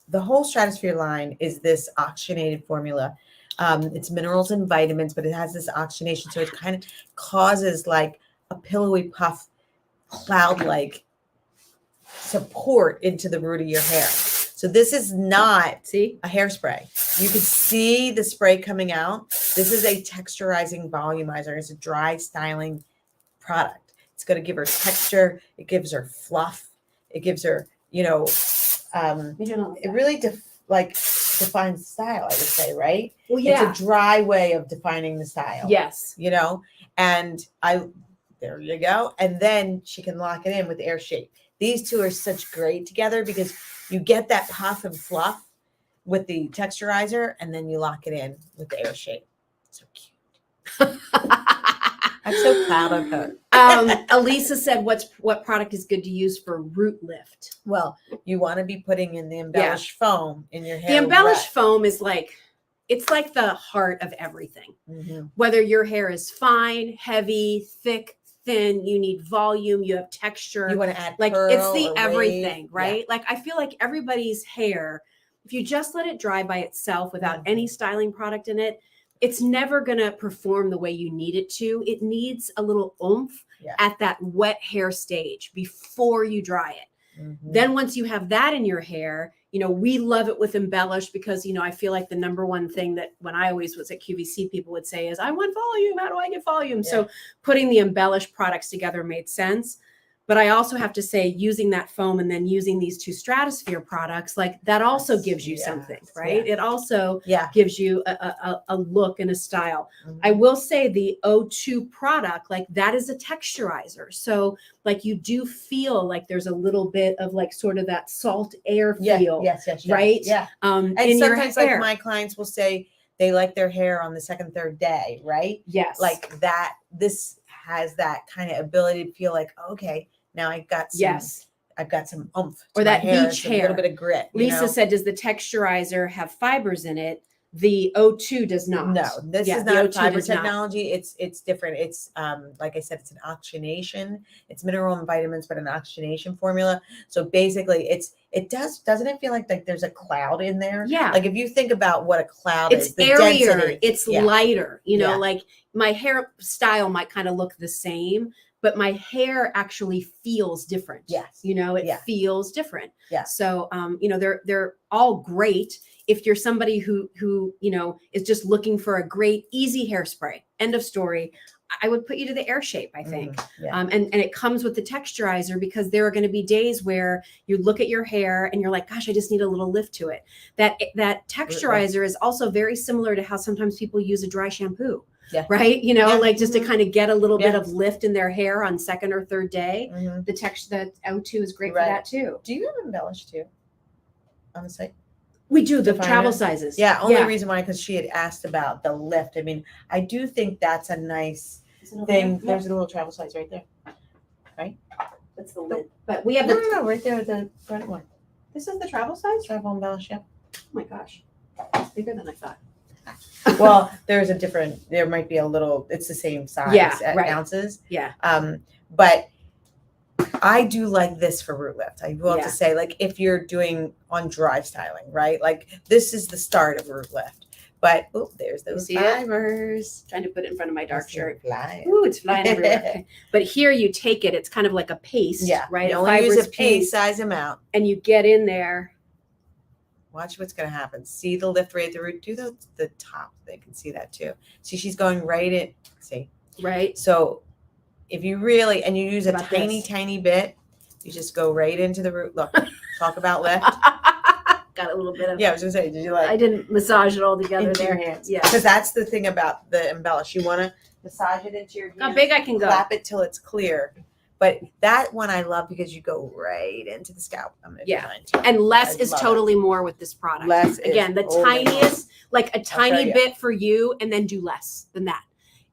the whole Stratosphere line is this oxygenated formula. It's minerals and vitamins, but it has this oxygenation. So it kind of causes like a pillowy puff, cloud-like support into the root of your hair. So this is not a hairspray. You can see the spray coming out. This is a texturizing volumizer. It's a dry styling product. It's going to give her texture. It gives her fluff. It gives her, it really defines style, I would say, right? Well, yeah. It's a dry way of defining the style. Yes. And there you go. And then she can lock it in with Air Shape. These two are such great together because you get that puff and fluff with the texturizer, and then you lock it in with the Air Shape. So cute. I'm so proud of her. Elisa said, what product is good to use for root lift? Well, you want to be putting in the embellish foam in your hair. The embellish foam is it's like the heart of everything. Whether your hair is fine, heavy, thick, thin, you need volume, you have texture. You want to add it's the everything, right? Yeah. I feel like everybody's hair, if you just let it dry by itself without any styling product in it, it's never going to perform the way you need it to. It needs a little oomph at that wet hair stage before you dry it. Then once you have that in your hair, we love it with embellish because, I feel like the number one thing that when I always was at QVC, people would say is, I want volume. How do I get volume? Yeah. So putting the embellish products together made sense. But I also have to say, using that foam and then using these two Stratosphere products, that also gives you something, right? It also gives you a look and a style. I will say the O2 product, that is a texturizer. So you do feel like there's a little bit of sort of that salt air feel, yes, right? Yeah. And in sometimes your hair. My clients will say they like their hair on the second, third day, right? Yes. That, this has that kind of ability to feel like, okay, now I've got some oomph. Or that beach hair. A little bit of grit. Lisa said, does the texturizer have fibers in it? The O2 does not. No, this is not fiber technology. It's different. It's like I said, it's an oxygenation. It's mineral and vitamins, but an oxygenation formula. So basically doesn't it feel like there's a cloud in there? Yeah. If you think about what a cloud is, the airier, density, it's lighter, my hair style might kind of look the same, but my hair actually feels different. Yes. It feels different. Yeah. So, they're all great. If you're somebody who is just looking for a great, easy hairspray, end of story. I would put you to the Air Shape, I think. Yeah. And it comes with the texturizer, because there are going to be days where you look at your hair and you're like, gosh, I just need a little lift to it. That texturizer is also very similar to how sometimes people use a dry shampoo. Yeah. Right. You know, like just to kind of get a little Yeah. bit of lift in their hair on second or third day. The O2 is great for that too. Do you have embellish too on the site? We do the travel sizes. Yeah. Only reason why, because she had asked about the lift. I mean, I do think that's a nice thing. There's a little travel size right there. Right? That's the lid. But we have no, right there, the front one. This is the travel size? Travel embellish, yeah. Oh my gosh. It's bigger than I thought. Well, there might be a little, it's the same size ounces. Yeah. But I do like this for root lift. I will have to say, like, if you're doing on dry styling, right? Like, this is the start of root lift. But there's those fibers. Trying to put it in front of my dark shirt. Flying. Ooh, it's flying everywhere. Okay. But here you take it, it's kind of like a paste, right? You only use a pea size amount. And you get in there. Watch what's going to happen. See the lift right at the root. Do the top. They can see that too. See, she's going right in. See? Right. So if you really, and you use a tiny bit, you just go right into the root. Look, talk about lift. Got a little bit of. Yeah, I was going to say, did you like? I didn't massage it all together into there. Your hands. Yeah. Because that's the thing about the embellish. You want to massage it into your hands. How big I can go. Clap it till it's clear. But that one I love because you go right into the scalp. I'm gonna do mine too. And less is totally more with this product. Less again, the tiniest, like a tiny bit for you, and then do less than that.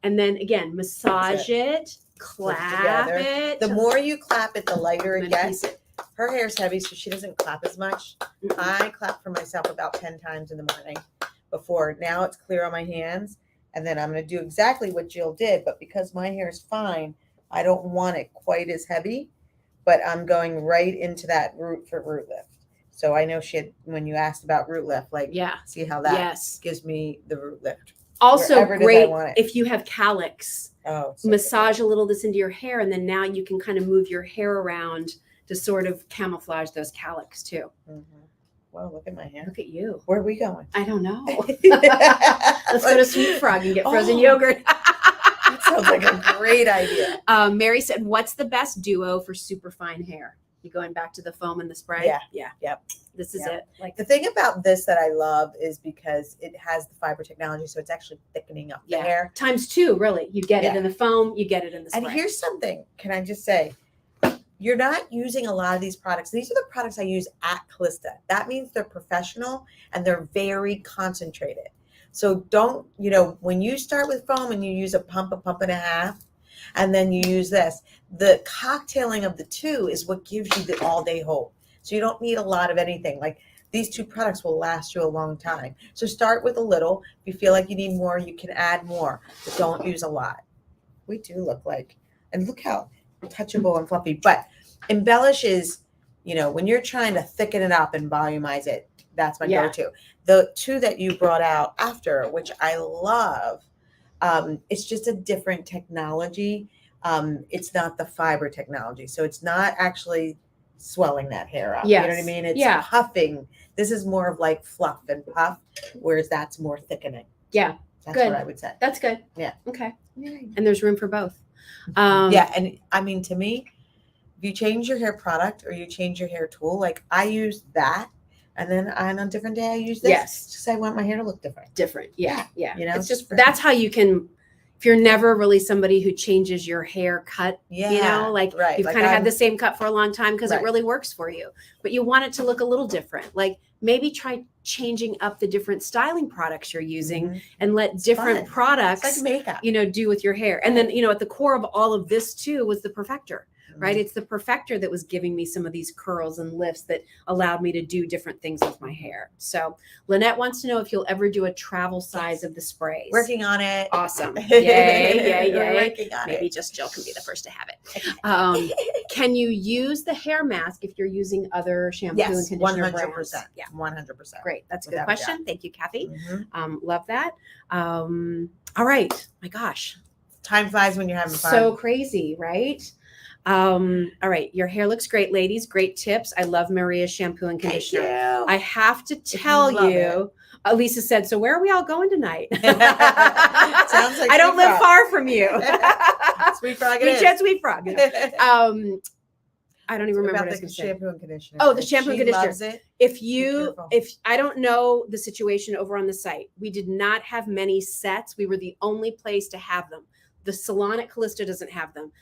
And then again, massage it, clap it. The more you clap it, the lighter it gets. Her hair's heavy, so she doesn't clap as much. I clap for myself about 10 times in the morning before. Now it's clear on my hands. And then I'm gonna do exactly what Jill did, but because my hair is fine, I don't want it quite as heavy, but I'm going right into that root for root lift. So I know when you asked about root lift, like, see how that gives me the root lift. Also great if you have calyx, massage a little this into your hair, and then now you can kind of move your hair around to sort of camouflage those calyx too. Wow, look at my hair. Look at you. Where are we going? I don't know. Let's go to Sweet Frog and get frozen yogurt. Sounds like a great idea. Mary said, what's the best duo for super fine hair? You going back to the foam and the spray? Yeah. Yep. This is it. Like, the thing about this that I love is because it has the fiber technology, so it's actually thickening up the hair. Times two, really. You get it in the foam, you get it in the spray. And here's something, can I just say, you're not using a lot of these products. These are the products I use at Calista. That means they're professional and they're very concentrated. So don't, when you start with foam and you use a pump and a half, and then you use this, the cocktailing of the two is what gives you the all day hold. So you don't need a lot of anything. Like, these two products will last you a long time. So start with a little. If you feel like you need more, you can add more, but don't use a lot. We do look like, and look how touchable and fluffy. But embellish is, when you're trying to thicken it up and volumize it, that's my go-to. The two that you brought out after, which I love, it's just a different technology. It's not the fiber technology. So it's not actually swelling that hair up. Yes. You know what I mean? It's puffing. This is more of like fluff and puff, whereas that's more thickening. Yeah. That's what I would say. That's good. Yeah. Okay. And there's room for both. And I mean, to me, if you change your hair product or you change your hair tool, like I use that. And then on a different day, I use this. Yes. Just I want my hair to look different. Yeah. It's just, that's how you can, if you're never really somebody who changes your hair cut, you've kind of had the same cut for a long time because it really works for you, but you want it to look a little different. Like, maybe try changing up the different styling products you're using and let different products, it's like makeup, do with your hair. And then, at the core of all of this too was the Perfector. Right. It's the Perfector that was giving me some of these curls and lifts that allowed me to do different things with my hair. So Lynette wants to know if you'll ever do a travel size of the sprays. Working on it. Awesome. Yay. Working on Maybe just Jill can be the first to have it. Can you use the hair mask if you're using other shampoo and conditioner 100%. brands? Yeah. 100%. Great. That's a good question. Thank you, Kathy. Love that. All right. My gosh. Time flies when you're having fun. So crazy, right? All right. Your hair looks great, ladies. Great tips. I love Maria's shampoo and conditioner. Thank you. I have to tell you, Lisa said, so where are we all going tonight? Sounds like I don't Sweet live Frog. far from you. Sweet Frog it We is. chat Sweet Frog. I don't even remember what I was About going the to say. shampoo and conditioner. Oh, the shampoo and She conditioner. loves it. If I don't know the situation over on the site, we did not have many sets. We were the only place to have them. The salon at Calista doesn't have them.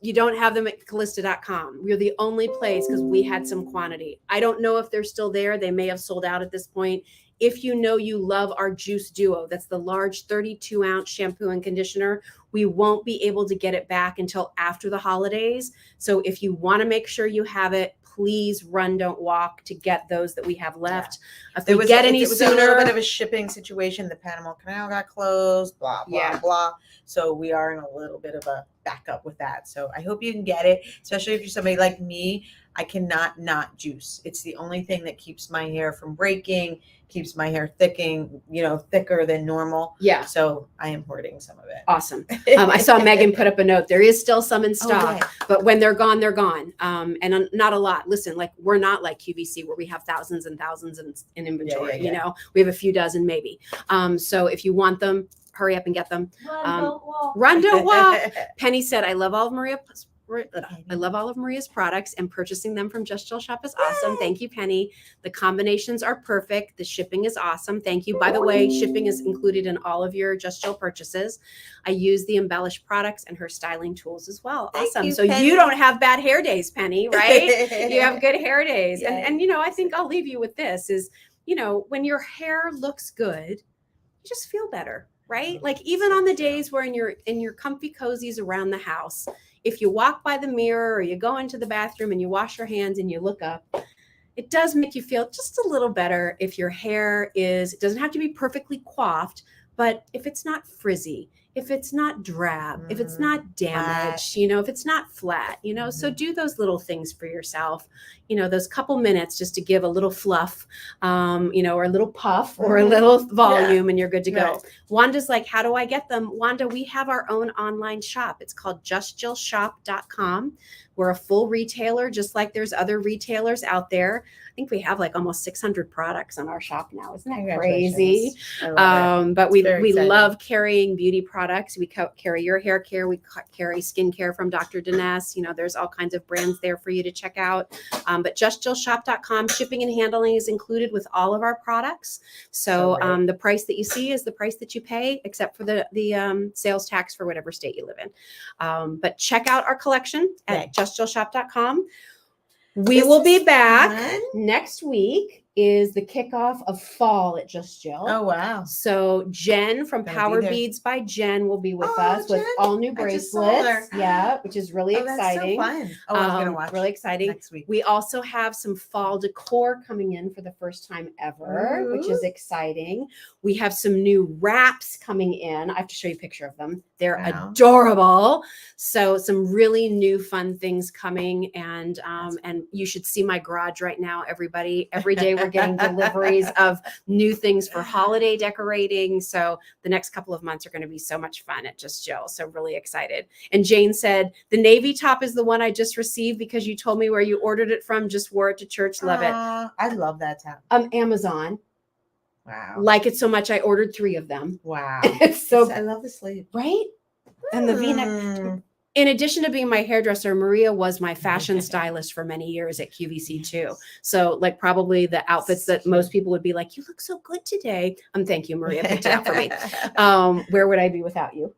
You don't have them at Calista.com. We're the only place because we had some quantity. I don't know if they're still there. They may have sold out at this point. If you know you love our Juice Duo, that's the large 32-ounce shampoo and conditioner, we won't be able to get it back until after the holidays. So if you want to make sure you have it, please run, don't walk to get those that we have left. Yeah. If we get any it was sooner, a little bit of a shipping situation. The Panama Canal got closed, blah, blah, blah. So we are in a little bit of a backup with that. So I hope you can get it, especially if you're somebody like me. I cannot not juice. It's the only thing that keeps my hair from breaking, keeps my hair thicker than normal. Yeah. So I am hoarding some of it. Awesome. I saw Megan put up a note. There is still some in stock, but when they're gone, they're gone. And not a lot. Listen, like we're not like QVC where we have thousands and thousands in inventory. You know, we have a few dozen maybe. So if you want them, hurry up and get them. Run, don't walk. Penny said, I love all of Maria's products, and purchasing them from Just Jill Shop is awesome. Thank you, Penny. The combinations are perfect. The shipping is awesome. Thank you. By the way, shipping is included in all of your Just Jill purchases. I use the Embellish products and her styling tools as well. Awesome. So you don't have bad hair days, Penny, right? You have good hair days. And I think I'll leave you with this is, when your hair looks good, you just feel better, right? Like even on the days where in your comfy cozies around the house, if you walk by the mirror or you go into the bathroom and you wash your hands and you look up, it does make you feel just a little better if your hair it doesn't have to be perfectly coiffed, but if it's not frizzy, if it's not drab, if it's not damaged, if it's not flat, so do those little things for yourself, those couple minutes just to give a little fluff, or a little puff or a little volume and you're good to go. Wanda's like, how do I get them? Wanda, we have our own online shop. It's called justjillshop.com. We're a full retailer, just like there's other retailers out there. I think we have like almost 600 products on our shop now. Isn't that crazy? But we love carrying beauty products. We carry your hair care. We carry skincare from Dr. Denise. There's all kinds of brands there for you to check out. But justjillshop.com, shipping and handling is included with all of our products. So the price that you see is the price that you pay, except for the sales tax for whatever state you live in. But check out our collection at justjillshop.com. We will be back next week. Is the kickoff of fall at Just Jill. Oh, wow. So Jen from Power Beads by Jen will be with us with all new bracelets. Yeah, which is really exciting. That's so fun. I'm going to watch. Really exciting. Next week. We also have some fall decor coming in for the first time ever, which is exciting. We have some new wraps coming in. I have to show you a picture of them. They're adorable. So some really new fun things coming, and you should see my garage right now, everybody. Every day we're getting deliveries of new things for holiday decorating. So the next couple of months are going to be so much fun at Just Jill. So really excited. And Jane said, the navy top is the one I just received because you told me where you ordered it from. Just wore it to church. Love it. I love that top. Amazon. Wow. Like it so much I ordered 3 of them. Wow. It's so I love the sleeve. Right? And the V-neck. In addition to being my hairdresser, Maria was my fashion stylist for many years at QVC too. So like probably the outfits that most people would be like, you look so good today. Thank you, Maria, picked it out for me. Where would I be without you?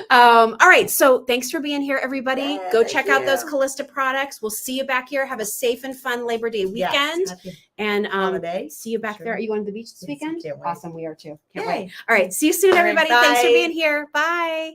All right. So thanks for being here, everybody. Go check out those Calista products. We'll see you back here. Have a safe and fun Labor Day weekend. And see you back there. Are you going to the beach this weekend? Awesome. We are too. Can't wait. All right. See you soon, everybody. Thanks for being here. Bye.